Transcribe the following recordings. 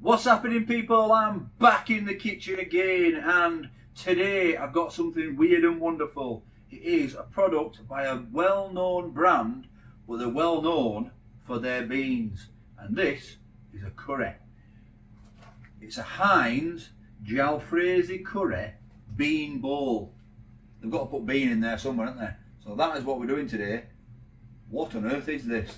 What's happening, people? I'm back in the kitchen again, and today I've got something weird and wonderful. It is a product by a well-known brand, but they're well known for their beans, and this is a curry. It's a Heinz JALFREZI curry bean bowl. They've got to put bean in there somewhere, haven't they? So that is what we're doing today. What on earth is this?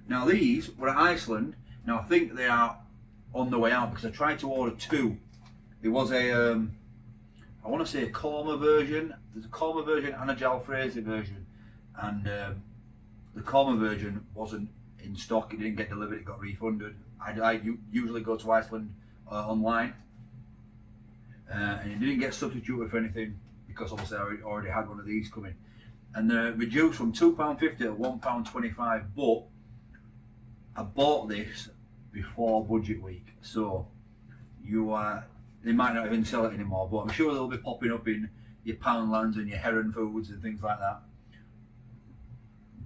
Now these were at Iceland. Now I think they are on the way out because I tried to order two. There was a, I want to say a korma version. There's a korma version and a JALFREZI version, and the korma version wasn't in stock. It didn't get delivered. It got refunded. I usually go to Iceland online, and it didn't get substituted for anything because obviously I already had one of these coming, and they're reduced from £2.50 to £1.25. But I bought this before budget week, so they might not even sell it anymore, but I'm sure they'll be popping up in your Poundlands and your Heron Foods and things like that.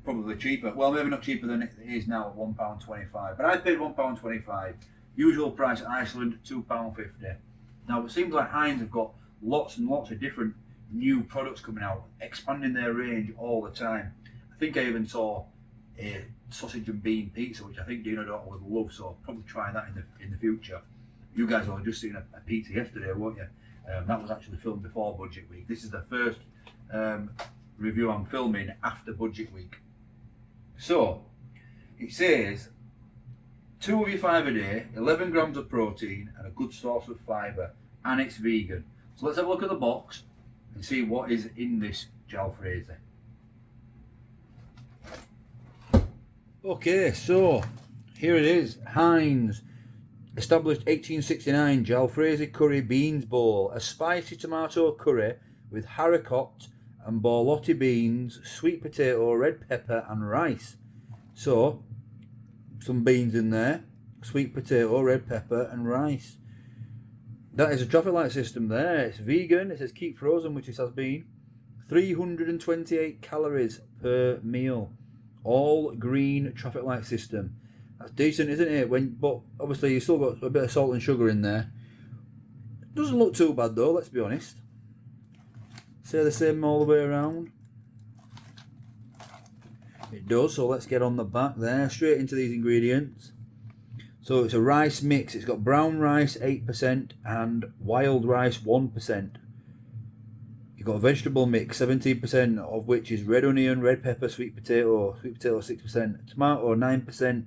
Probably cheaper. Well, maybe not cheaper than it is now at £1.25, but I paid £1.25. Usual price at Iceland, £2.50. Now it seems like Heinz have got lots and lots of different new products coming out, expanding their range all the time. I think I even saw a sausage and bean pizza, which I think Dino daughter would love, so I'll probably try that in the future. You guys have just seen a pizza yesterday, won't you? That was actually filmed before budget week. This is the first review I'm filming after budget week. So it says 2 of your 5 a day, 11 grams of protein and a good source of fibre, and it's vegan. So let's have a look at the box and see what is in this JALFREZI. Okay, so here it is. Heinz, established 1869, JALFREZI curry beans bowl, a spicy tomato curry with haricot and borlotti beans, sweet potato, red pepper and rice. So some beans in there, sweet potato, red pepper and rice. That is a traffic light system there. It's vegan. It says keep frozen, which it has been. 328 calories per meal. All green traffic light system. That's decent, isn't it? But obviously you still got a bit of salt and sugar in there. Doesn't look too bad though, let's be honest. Say the same all the way around. It does, so let's get on the back there. Straight into these ingredients. So it's a rice mix. It's got brown rice 8% and wild rice 1%. You've got a vegetable mix, 17% of which is red onion, red pepper, sweet potato 6%, tomato 9%,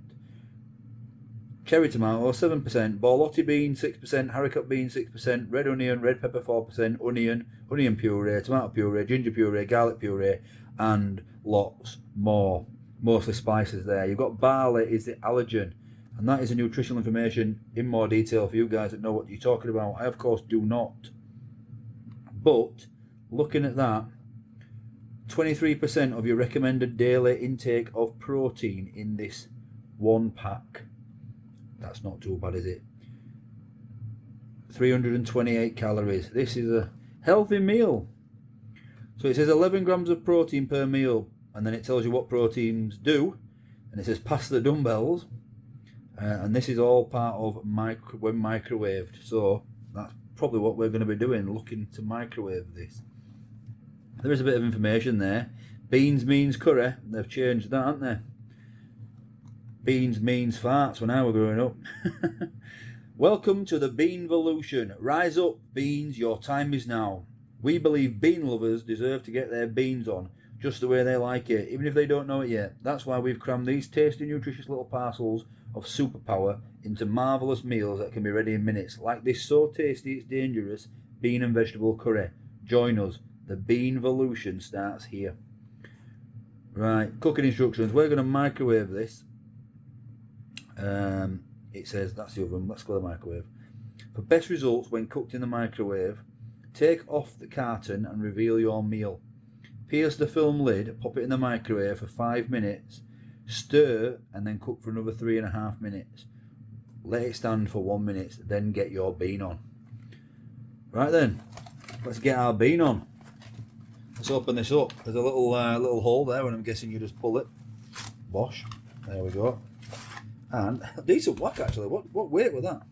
cherry tomato 7%, borlotti bean 6%, haricot bean 6%, red onion, red pepper 4%, onion puree, tomato puree, ginger puree, garlic puree, and lots more. Mostly spices there. You've got barley is the allergen, and that is the nutritional information in more detail for you guys that know what you're talking about. I of course do not, but looking at that, 23% of your recommended daily intake of protein in this one pack. That's not too bad, is it? 328 calories. This is a healthy meal. So it says 11 grams of protein per meal, and then it tells you what proteins do, and it says pass the dumbbells, and this is all part of when microwaved. So that's probably what we're going to be doing, looking to microwave this. There is a bit of information there. Beans means curry. They've changed that, haven't they? Beans means farts when I was growing up. Welcome to the Beanvolution. Rise up, beans, your time is now. We believe bean lovers deserve to get their beans on just the way they like it, even if they don't know it yet. That's why we've crammed these tasty, nutritious little parcels of superpower into marvellous meals that can be ready in minutes, like this so tasty it's dangerous bean and vegetable curry. Join us. The Beanvolution starts here. Right, cooking instructions. We're going to microwave this. It says that's the oven. Let's go to the microwave. For best results when cooked in the microwave, take off the carton and reveal your meal. Pierce the film lid, pop it in the microwave for 5 minutes, stir, and then cook for another 3.5 minutes. Let it stand for 1 minute, then get your bean on. Right then, let's get our bean on. Let's open this up. There's a little hole there, and I'm guessing you just pull it. Wash. There we go. And a decent whack actually. What weight was that?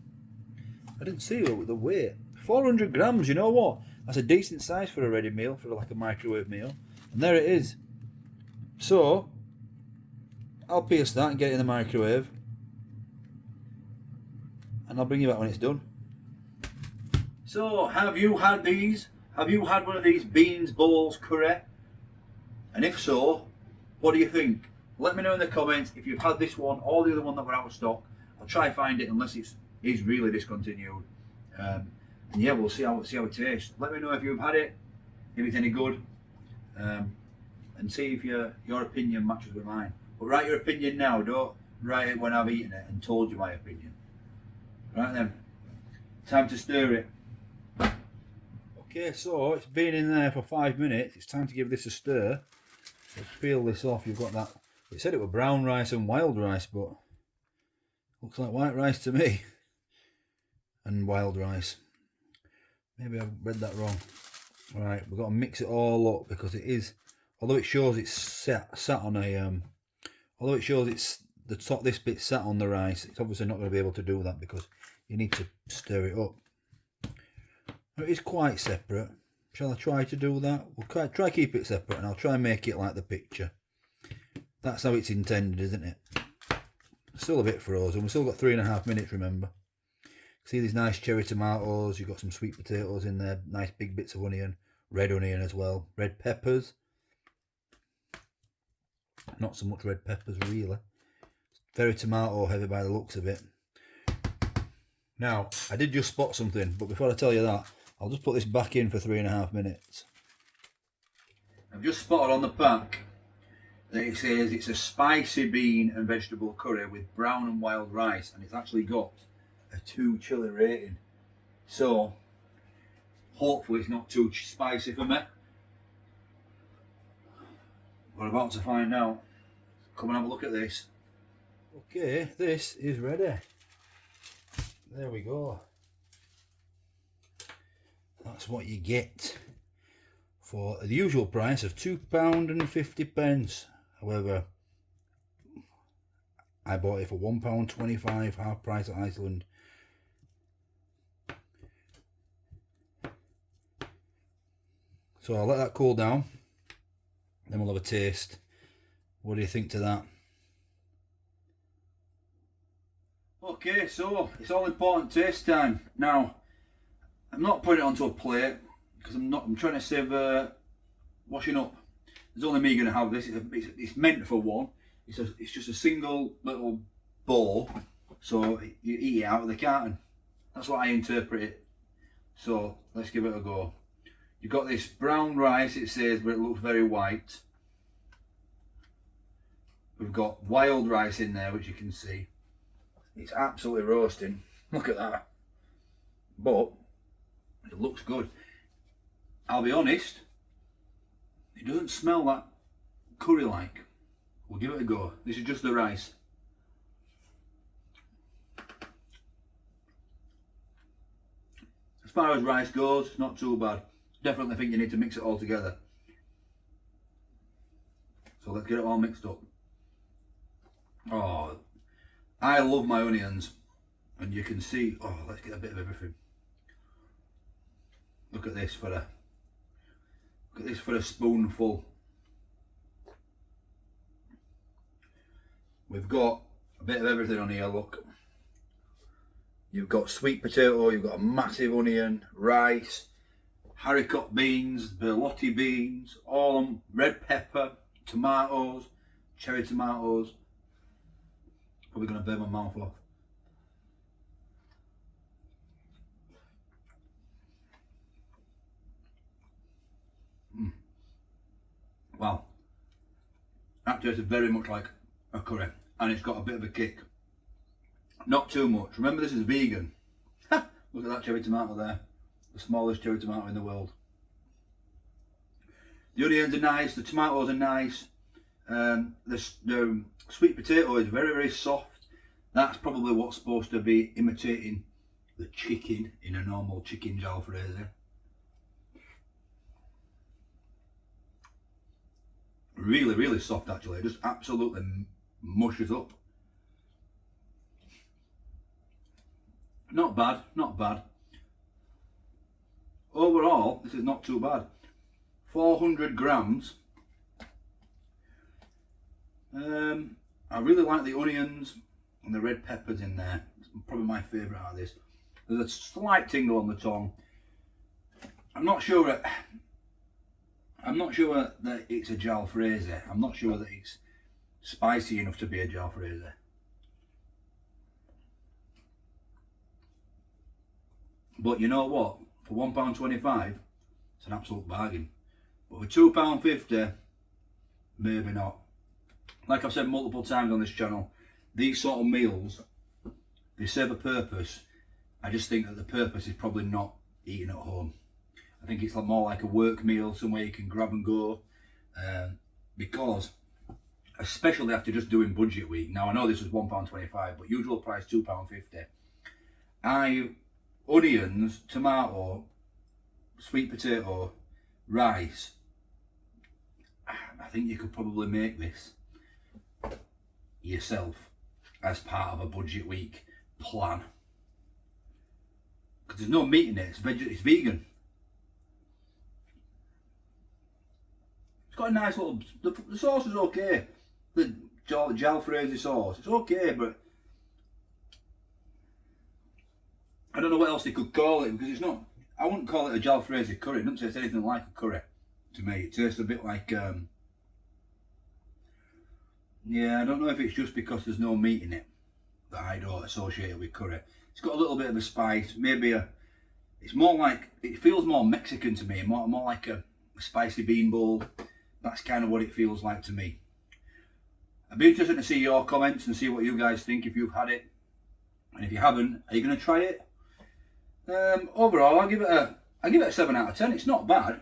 I didn't see the weight. 400 grams, you know what? That's a decent size for a ready meal, for like a microwave meal. And there it is. So, I'll pierce that and get it in the microwave. And I'll bring you back when it's done. So, have you had these? Have you had one of these Beanz balls curry? And if so, what do you think? Let me know in the comments if you've had this one or the other one that were out of stock. I'll try find it unless it is really discontinued. And yeah, we'll see how it tastes. Let me know if you've had it, if it's any good, and see if your opinion matches with mine. But write your opinion now. Don't write it when I've eaten it and told you my opinion. Right then, time to stir it. Okay, so it's been in there for 5 minutes. It's time to give this a stir. Let's peel this off. You've got that. It said it were brown rice and wild rice, but looks like white rice to me. And wild rice. Maybe I've read that wrong. Right, we've got to mix it all up because it is, although it shows it's sat on a, although it shows it's the top, this bit sat on the rice, it's obviously not going to be able to do that because you need to stir it up. It is quite separate. Shall I try to do that? We'll try keep it separate, and I'll try and make it like the picture. That's how it's intended, isn't it? Still a bit frozen. We've still got 3.5 minutes, remember. See these nice cherry tomatoes. You've got some sweet potatoes in there. Nice big bits of onion. Red onion as well. Red peppers. Not so much red peppers, really. Very tomato heavy by the looks of it. Now, I did just spot something, but before I tell you that, I'll just put this back in for 3.5 minutes. I've just spotted on the pack that it says it's a spicy bean and vegetable curry with brown and wild rice, and it's actually got a 2 chili rating. So, hopefully it's not too spicy for me. We're about to find out. Come and have a look at this. Okay, this is ready. There we go. That's what you get for the usual price of £2.50. However, I bought it for £1.25, half price at Iceland. So I'll let that cool down, then we'll have a taste. What do you think to that? Okay, so it's all important taste time. Now, I'm not putting it onto a plate because I'm trying to save washing up. There's only me going to have this. It's meant for one. It's just a single little bowl, so you eat it out of the carton. That's what I interpret it. So let's give it a go. You've got this brown rice, it says, but it looks very white. We've got wild rice in there, which you can see. It's absolutely roasting. Look at that. But it looks good. I'll be honest, it doesn't smell that curry-like. We'll give it a go. This is just the rice. As far as rice goes, not too bad. Definitely think you need to mix it all together. So let's get it all mixed up. Oh, I love my onions, and you can see, oh, let's get a bit of everything. Look at this for a spoonful. We've got a bit of everything on here, look. You've got sweet potato, you've got a massive onion, rice, haricot beans, berlotti beans, all red pepper, tomatoes, cherry tomatoes. Probably going to burn my mouth off. Wow, that tastes very much like a curry, and it's got a bit of a kick. Not too much. Remember, this is vegan. Look at that cherry tomato there, the smallest cherry tomato in the world. The onions are nice, the tomatoes are nice. The sweet potato is very, very soft. That's probably what's supposed to be imitating the chicken in a normal chicken jalfrezi. Really, really soft actually. It just absolutely mushes up. not bad, not bad. Overall, this is not too bad. 400 grams. I really like the onions and the red peppers in there. It's probably my favourite out of this. There's a slight tingle on the tongue. I'm not sure that it's a jalfrezi. I'm not sure that it's spicy enough to be a jalfrezi. But you know what? For £1.25, it's an absolute bargain. But for £2.50, maybe not. Like I've said multiple times on this channel, these sort of meals, they serve a purpose. I just think that the purpose is probably not eating at home. I think it's more like a work meal, somewhere you can grab and go. Because, especially after just doing budget week, now I know this was £1.25, but usual price £2.50. Onions, tomato, sweet potato, rice. I think you could probably make this yourself as part of a budget week plan. Because there's no meat in it, it's vegan. It's got a nice little, the sauce is okay. The jalfrezi sauce, it's okay, but I don't know what else they could call it, because it's not, I wouldn't call it a jalfrezi curry. It doesn't taste anything like a curry to me. It tastes a bit like, yeah, I don't know if it's just because there's no meat in it that I don't associate it with curry. It's got a little bit of a spice, maybe it's more like, it feels more Mexican to me, more like a spicy bean bowl. That's kind of what it feels like to me. I'd be interested to see your comments and see what you guys think if you've had it. And if you haven't, are you going to try it? Overall, I give it a 7 out of 10. It's not bad,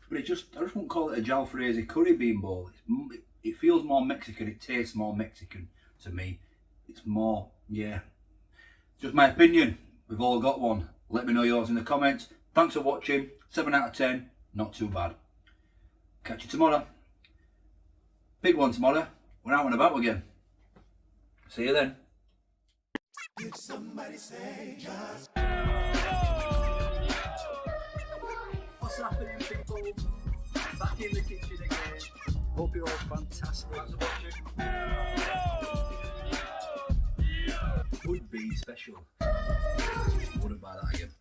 but I just wouldn't call it a jalfrezi curry bean bowl. It feels more Mexican. It tastes more Mexican to me. It's more, yeah. Just my opinion. We've all got one. Let me know yours in the comments. Thanks for watching. 7 out of 10. Not too bad. Catch you tomorrow. Big one tomorrow. We're out and about again. See you then. Did somebody say just... What's happening, people? Back in the kitchen again. Hope you're all fantastic. Thanks for watching. Would be special. Wouldn't buy that again.